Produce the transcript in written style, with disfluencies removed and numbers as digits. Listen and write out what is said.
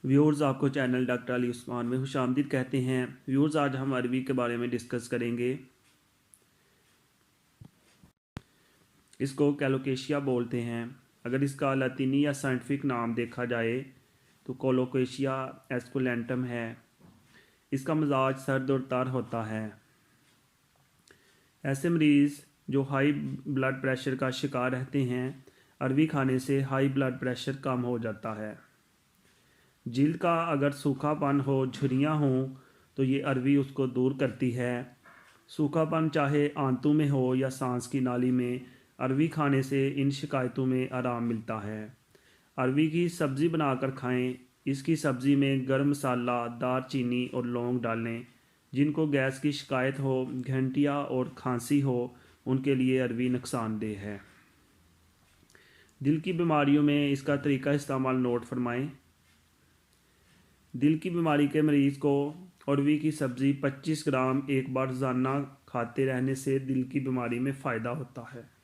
Viewers, आपको channel doctor Ali Usman में खुशामदीद कहते हैं। व्यूअर्स, आज हम अरवी के बारे में डिस्कस करेंगे। इसको कैलोकेशिया बोलते हैं। अगर इसका लतीनी या साइंटिफिक नाम देखा जाए तो कोलोकेशिया एस्कुलेंटम है। इसका मिजाज सर्द और तर होता है। ऐसे मरीज़ जो हाई ब्लड प्रेशर का शिकार रहते हैं, अरवी खाने से हाई ब्लड प्रेशर कम हो जाता है। जिल्द का अगर सूखापन हो, झुर्रियाँ हों, तो ये अरवी उसको दूर करती है। सूखापन चाहे आंतों में हो या सांस की नाली में, अरवी खाने से इन शिकायतों में आराम मिलता है। अरवी की सब्ज़ी बनाकर खाएं। इसकी सब्ज़ी में गर्म मसाला, दारचीनी और लौंग डालें। जिनको गैस की शिकायत हो, घंटिया और खांसी हो, उनके लिए अरवी नुकसानदेह है। दिल की बीमारियों में इसका तरीका इस्तेमाल नोट फरमाएं। दिल की बीमारी के मरीज़ को अरवी की सब्ज़ी 25 ग्राम एक बार रोज़ाना खाते रहने से दिल की बीमारी में फ़ायदा होता है।